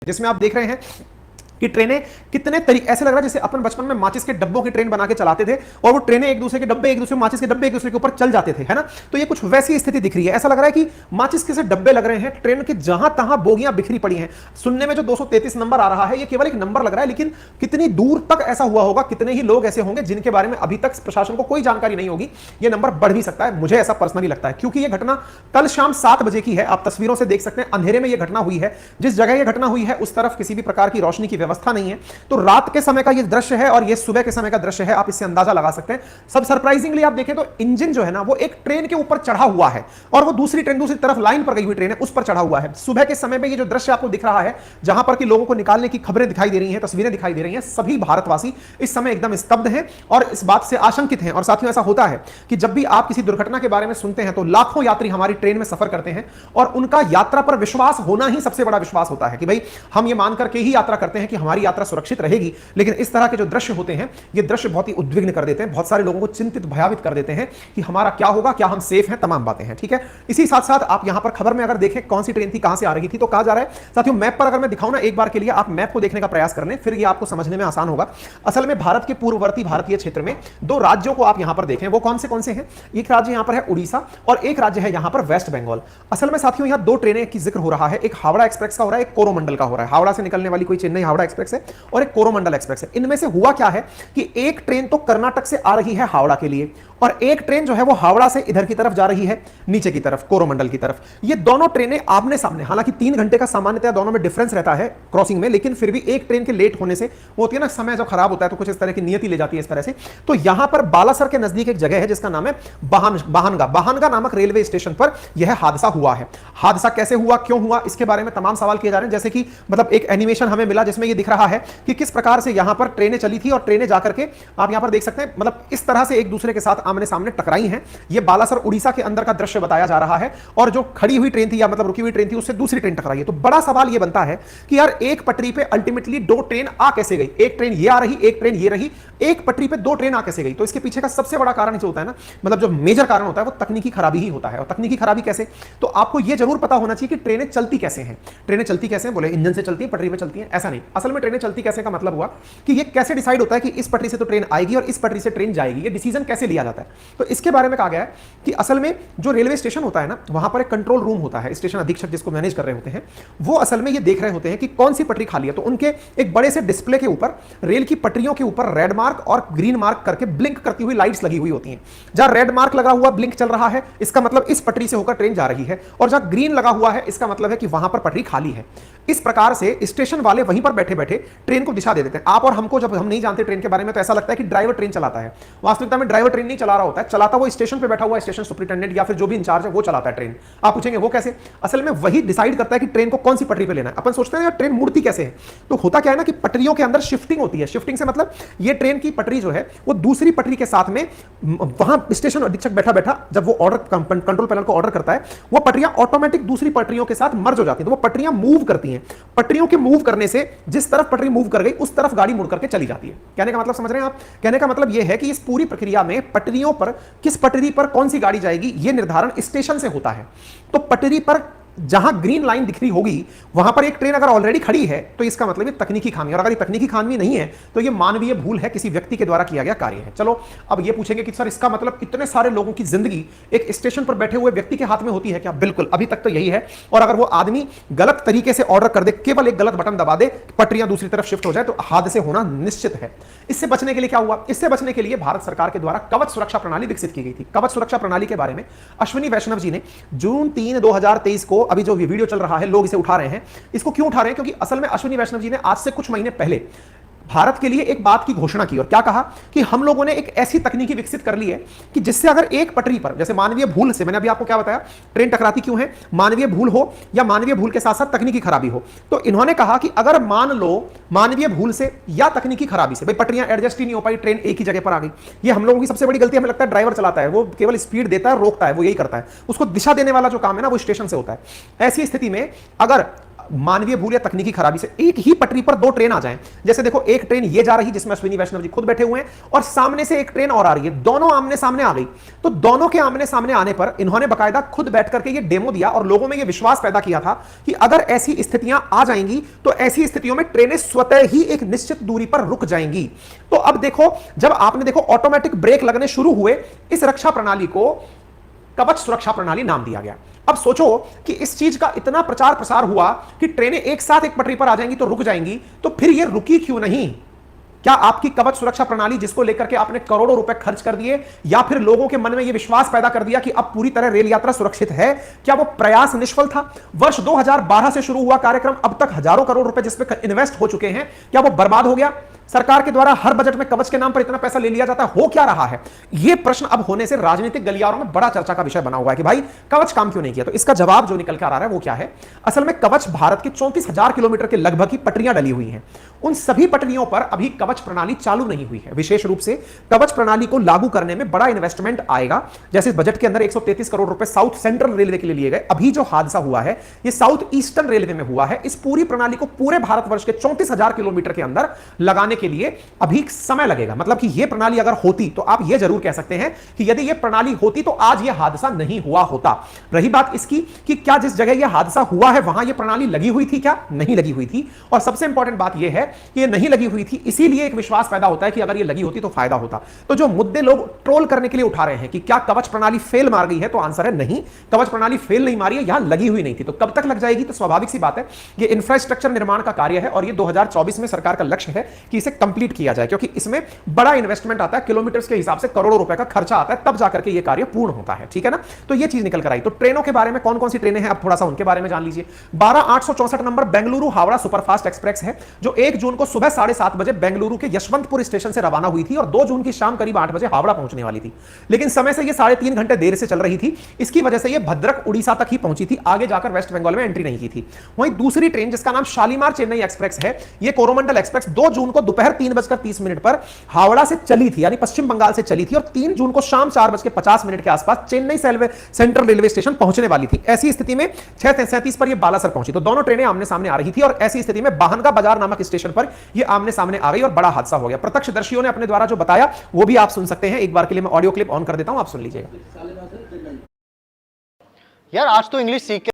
जिसमें आप देख रहे हैं कि ट्रेनें कितने तरीके, ऐसे लग रहा है जैसे अपन बचपन में माचिस के डब्बों की ट्रेन बना के चलाते थे और वो ट्रेनें एक दूसरे के डब्बे, एक दूसरे माचिस के डब्बे एक दूसरे के ऊपर चल जाते थे, है ना। तो ये कुछ वैसी स्थिति दिख रही है। ऐसा लग रहा है कि माचिस के से डब्बे लग रहे हैं, ट्रेन के जहां तहां बोगियां बिखरी पड़ी हैं। सुनने में जो 233 नंबर आ रहा है ये केवल एक नंबर लग रहा है, लेकिन कितनी दूर तक ऐसा हुआ होगा, कितने ही लोग ऐसे होंगे जिनके बारे में अभी तक प्रशासन को कोई जानकारी नहीं होगी। ये नंबर बढ़ भी सकता है, मुझे ऐसा पर्सनली लगता है, क्योंकि ये घटना कल शाम 7 बजे की है। आप तस्वीरों से देख सकते हैं अंधेरे में ये घटना हुई है। जिस जगह ये घटना हुई है उस तरफ किसी भी प्रकार की रोशनी की व्यवस्था नहीं है। तो रात के समय का ये दृश्य है और ये सुबह के समय का दृश्य है, आप इससे अंदाजा लगा सकते हैं। सब सरप्राइजिंगली आप देखें तो इंजन जो है ना वो एक ट्रेन के ऊपर चढ़ा हुआ है और वो दूसरी ट्रेन दूसरी तरफ लाइन पर गई हुई ट्रेन है उस पर चढ़ा हुआ है। सुबह के समय में ये जो दृश्य आपको दिख रहा है, जहां पर कि लोगों को निकालने की खबरें दिखाई दे रही हैं, तस्वीरें दिखाई दे रही हैं, सभी भारतवासी इस समय एकदम स्तब्ध हैं और इस बात से आशंकित हैं। और साथियों ऐसा होता है कि जब भी आप किसी दुर्घटना के बारे में सुनते हैं तो लाखों यात्री हमारी ट्रेन में सफर करते हैं और उनका यात्रा पर विश्वास होना ही सबसे बड़ा विश्वास होता है कि भाई हम ये मान करके ही यात्रा करते हैं कि हमारी यात्रा सुरक्षित रहेगी। लेकिन इस तरह के जो दृश्य होते हैं ये दृश्य बहुत ही उद्विग्न कर देते हैं, बहुत सारे लोगों को चिंतित भयावित कर देते हैं कि हमारा क्या होगा, क्या हम सेफ हैं, तमाम बातें हैं। ठीक है, इसी साथ साथ आप यहां पर खबर में अगर देखें कौन सी ट्रेन थी, कहां से आ रही थी, तो कहा जा रहा है साथियों मैप पर अगर मैं दिखाऊं ना एक बार के लिए, आप मैप को देखने का प्रयास कर लें, फिर ये आपको समझने में आसान होगा। असल में भारत के पूर्ववर्ती भारतीय क्षेत्र में 2 राज्यों को आप यहां पर देखें, वो कौन से हैं। एक राज्य यहां पर है उड़ीसा और एक राज्य है यहां पर वेस्ट बंगाल। असल में साथियों यहां 2 ट्रेनें की जिक्र हो रहा है, एक हावड़ा एक्सप्रेस का हो रहा है, एक कोरोमंडल का हो रहा है। हावड़ा से निकलने वाली कोई चेन्नई हावड़ा एक्सप्रेस है और एक कोरोमंडल एक्सप्रेस है। इनमें से हुआ क्या है कि एक ट्रेन तो कर्नाटक से आ रही है हावड़ा के लिए और एक ट्रेन जो है वो हावड़ा से इधर की तरफ जा रही है, नीचे की तरफ कोरोमंडल की तरफ। ये दोनों ट्रेनें आमने सामने, हालांकि 3 घंटे का सामान्यतः दोनों में डिफरेंस रहता है क्रॉसिंग में, लेकिन फिर भी एक ट्रेन के लेट होने से वो होती है ना, समय जब खराब होता है तो कुछ इस तरह की नियति ले जाती है इस तरह से। तो यहां पर बालासर के नजदीक एक जगह है जिसका नाम है बाहनगा नामक रेलवे स्टेशन पर यह हादसा हुआ है। हादसा कैसे हुआ, क्यों हुआ, इसके बारे में तमाम सवाल किए जा रहे हैं। जैसे कि मतलब एक एनिमेशन हमें मिला जिसमें यह दिख रहा है कि किस प्रकार से यहां पर ट्रेनें चली थी और ट्रेनें जाकर के आप यहां पर देख सकते हैं मतलब इस तरह से एक दूसरे के साथ आमने सामने टकराई हैं। ये बालासर उड़ीसा के अंदर का दृश्य बताया जा रहा है और जो खड़ी हुई ट्रेन थी या मतलब रुकी हुई ट्रेन थी उससे दूसरी ट्रेन टकराई है। तो बड़ा सवाल यह बनता है कि यार एक पटरी पे अल्टीमेटली 2 ट्रेन आ कैसे गई, एक ट्रेन ये आ रही, एक ट्रेन ये रही, एक पटरी पे 2 ट्रेन आ कैसे गई। तो इसके पीछे का सबसे बड़ा कारण जो होता है ना, मतलब जो मेजर कारण होता है वो तकनीकी खराबी ही होता है। और तकनीकी खराबी कैसे, तो आपको यह जरूर पता होना चाहिए कि ट्रेनें चलती कैसे हैं। ट्रेनें चलती कैसे हैं, बोले इंजन से चलती है, पटरी पे चलती है, ऐसा नहीं। असल में ट्रेनें चलती कैसे का मतलब हुआ कि ये कैसे डिसाइड होता है कि इस पटरी से तो ट्रेन आएगी और इस पटरी से ट्रेन जाएगी, ये डिसीजन कैसे लिया जाता है। तो इसके बारे में कहा गया है कि असल में जो रेलवे स्टेशन होता है ना, वहां पर एक कंट्रोल रूम होता है, स्टेशन अधीक्षक जिसको मैनेज कर रहे होते हैं, वो असल में ये देख रहे होते हैं कि कौन सी पटरी खाली है। तो उनके एक बड़े से डिस्प्ले के ऊपर रेल की पटरियों के ऊपर रेड मार्क और ग्रीन मार्क करके ब्लिंक करती हुई लाइट्स लगी हुई होती हैं। जहां रेड मार्क लगा हुआ ब्लिंक चल रहा है इसका मतलब इस पटरी से होकर ट्रेन जा रही है, और जहां ग्रीन लगा हुआ है इसका मतलब है कि वहां पर पटरी खाली है। इस प्रकार से स्टेशन वाले वहीं पर बैठे बैठे ट्रेन को दिशा दे देते हैं। आप और हमको जब हम नहीं जानते ट्रेन के बारे में तो ऐसा लगता है कि ड्राइवर ट्रेन चलाता है। वास्तविकता में ड्राइवर ट्रेन नहीं चला रहा होता है, चलाता वो स्टेशन पे बैठा हुआ स्टेशन सुपरिटेंडेंट या फिर जो भी इंचार्ज है वो चलाता है ट्रेन। आप पूछेंगे वो कैसे, असल में वही डिसाइड करता है कि ट्रेन को कौन सी पटरी पे लेना है। अपन सोचते हैं यार ट्रेन मुड़ती कैसे है, तो होता क्या है ना कि पटरियों के अंदर शिफ्टिंग होती है। शिफ्टिंग से मतलब ये ट्रेन की पटरी जो है वो दूसरी पटरी के साथ में वहां स्टेशन अधीक्षक बैठा बैठा जब वो ऑर्डर कंट्रोल पैनल को ऑर्डर करता है, वो पटरियां ऑटोमेटिक दूसरी पटरियों के साथ मर्ज हो जाती है। तो वो पटरियां मूव करती हैं। पटरियों के मूव करने से जिस तरफ पटरी मूव कर गई उस तरफ गाड़ी मुड़ करके चली जाती है। कहने का मतलब समझ रहे हैं आप, कहने का मतलब यह है कि इस पूरी प्रक्रिया में पटरियों पर किस पटरी पर कौन सी गाड़ी जाएगी यह निर्धारण स्टेशन से होता है। तो पटरी पर जहां ग्रीन लाइन दिख रही होगी वहां पर एक ट्रेन अगर ऑलरेडी खड़ी है तो इसका मतलब ये तकनीकी खामी, और अगर ये तकनीकी खामी नहीं है तो ये मानवीय भूल है, किसी व्यक्ति के द्वारा किया गया कार्य है। चलो अब ये पूछेंगे कि सर इसका मतलब इतने सारे लोगों की जिंदगी एक स्टेशन पर बैठे हुए व्यक्ति के हाथ में होती है क्या? बिल्कुल, अभी तक तो यही है। और अगर वो आदमी गलत तरीके से ऑर्डर कर दे, केवल एक गलत बटन दबा दे, पटरियां दूसरी तरफ शिफ्ट हो जाए तो हादसे होना निश्चित है। इससे बचने के लिए क्या हुआ? इससे बचने के लिए भारत सरकार के द्वारा कवच सुरक्षा प्रणाली विकसित की गई थी। कवच सुरक्षा प्रणाली के बारे में अश्विनी वैष्णव जी ने जून 3, 2023 को, अभी जो वीडियो चल रहा है लोग इसे उठा रहे हैं, इसको क्यों उठा रहे हैं? क्योंकि असल में अश्विनी वैष्णव जी ने आज से कुछ महीने पहले भारत के लिए एक बात की घोषणा की और क्या कहा कि हम लोगों ने एक ऐसी तकनीकी विकसित कर ली है कि जिससे अगर एक पटरी पर, जैसे मानवीय भूल से, मैंने अभी आपको क्या बताया ट्रेन टकराती क्यों है, मानवीय भूल हो या मानवीय भूल के साथ साथ तकनीकी खराबी हो, तो इन्होंने कहा कि अगर मान लो मानवीय भूल से या तकनीकी खराबी से भाई पटरियां एडजस्ट ही नहीं हो पाई, ट्रेन एक ही जगह पर आ गई। ये हम लोगों की सबसे बड़ी गलती हमें लगता है ड्राइवर चलाता है, वो केवल स्पीड देता है, रोकता है, वो यही करता है। उसको दिशा देने वाला जो काम है ना वो स्टेशन से होता है। ऐसी स्थिति में अगर मानवीय भूल या तकनीकी खराबी से एक ही पटरी पर दो ट्रेन आ जाएं, जैसे देखो एक ट्रेन ये जा रही जिसमें अश्विनी वैष्णव जी खुद बैठे हुए हैं और सामने से एक ट्रेन और आ रही है, दोनों आमने सामने आ गई, तो दोनों के आमने सामने आने पर इन्होंने बकायदा खुद बैठ करके ये डेमो दिया और लोगों में ये विश्वास पैदा किया था कि अगर ऐसी स्थितियां आ जाएंगी तो ऐसी स्थितियों में ट्रेनें स्वतः ही एक निश्चित दूरी पर रुक जाएंगी। तो अब देखो, जब आपने देखो ऑटोमेटिक ब्रेक लगने शुरू हुए, इस रक्षा प्रणाली को कवच सुरक्षा प्रणाली नाम दिया गया। अब सोचो कि इस चीज का इतना प्रचार प्रसार हुआ कि ट्रेनें एक साथ एक पटरी पर आ जाएंगी तो रुक जाएंगी, तो फिर ये रुकी क्यों नहीं? क्या आपकी कवच सुरक्षा प्रणाली जिसको लेकर के आपने करोड़ों रुपए खर्च कर दिए, या फिर लोगों के मन में यह विश्वास पैदा कर दिया कि अब पूरी तरह रेल यात्रा सुरक्षित है, क्या वो प्रयास निष्फल था? वर्ष 2012 से शुरू हुआ कार्यक्रम, अब तक हजारों करोड़ रुपए जिस पे इन्वेस्ट हो चुके हैं, क्या वो बर्बाद हो गया? सरकार के द्वारा हर बजट में कवच के नाम पर इतना पैसा ले लिया जाता है, हो क्या रहा है? यह प्रश्न अब होने से राजनीतिक गलियारों में बड़ा चर्चा का विषय बना हुआ है कि भाई कवच काम क्यों नहीं किया। तो इसका जवाब जो निकल कर आ रहा है वो क्या है? असल में कवच भारत के 34,000 किलोमीटर के लगभग ही पटरियां डली हुई हैं। उन सभी पटरियों पर अभी कवच प्रणाली चालू नहीं हुई है। विशेष रूप से कवच प्रणाली को लागू करने में बड़ा इन्वेस्टमेंट आएगा। जैसे इस बजट के अंदर 133 करोड़ रुपए साउथ सेंट्रल रेलवे के लिए लिए गए। अभी जो हादसा हुआ है ये साउथ ईस्टर्न रेलवे में हुआ है। इस पूरी प्रणाली को पूरे भारतवर्ष के 34,000 किलोमीटर के अंदर लगाने के लिए अभी समय लगेगा। मतलब कि यह प्रणाली अगर होती तो आप यह जरूर कह सकते हैं कि यदि यह प्रणाली होती तो आज यह हादसा नहीं हुआ होता। रही बात इसकी कि क्या जिस जगह यह हादसा हुआ है वहां यह प्रणाली लगी हुई थी, क्या नहीं लगी हुई थी? और सबसे इंपॉर्टेंट बात यह है कि यह नहीं लगी हुई थी, इसीलिए एक विश्वास पैदा होता है कि अगर यह लगी होती तो फायदा होता। तो जो मुद्दे लोग ट्रोल करने के लिए उठा रहे हैं कि क्या कवच प्रणाली फेल मार गई है, तो आंसर है नहीं, कवच प्रणाली फेल नहीं मारी है, यहां लगी हुई नहीं थी। तो कब तक लग जाएगी? तो स्वाभाविक सी बात है, यह इंफ्रास्ट्रक्चर निर्माण का कार्य है और यह 2024 में सरकार का लक्ष्य है कि इसे कंप्लीट किया जाए, क्योंकि इसमें बड़ा इन्वेस्टमेंट आता है, किलोमीटर के हिसाब से करोड़ों रुपए का खर्चा आता है, तब जाकर के यह कार्य पूर्ण होता है। ठीक है ना? तो यह चीज निकल कर आई। तो ट्रेनों के बारे में कौन कौन सी ट्रेनें हैं, अब थोड़ा सा उनके बारे में जान लीजिए। 12,864 number Bengaluru Howrah superfast express है, जो 1 जून को सुबह 7:30 बजे बेंगलुरु के यशवंतपुर स्टेशन से रवाना हुई थी और 2 जून की शाम करीब 8 बजे हावड़ा पहुंचने वाली थी। लेकिन समय से यह 3.5 घंटे देर से चल रही थी। इसकी वजह से यह भद्रक उड़ीसा तक ही पहुंची थी, आगे जाकर वेस्ट बंगाल में एंट्री नहीं की थी। वहीं दूसरी ट्रेन जिसका नाम शालीमार चेन्नई एक्सप्रेस है, यह कोरोमंडल एक्सप्रेस 2 जून को दोपहर 3:30 पर हावड़ा से चली थी, यानी पश्चिम बंगाल से चली थी, और 3 जून को शाम 4:50 के आसपास चेन्नई सेंट्रल रेलवे स्टेशन पहुंचने वाली थी। ऐसी स्थिति में 6:37 पर यह बालासर पहुंची। तो दोनों ट्रेनें आमने सामने आ रही थी और ऐसी स्थिति में बाहनगा बाजार नामक स्टेशन पर यह आमने सामने आ गई और बड़ा हादसा हो गया। प्रत्यक्षदर्शियों ने अपने द्वारा जो बताया वो भी आप सुन सकते हैं। एक बार के लिए मैं ऑडियो क्लिप ऑन कर देता हूं, आप सुन लीजिएगा। यार आज तो इंग्लिश सीख के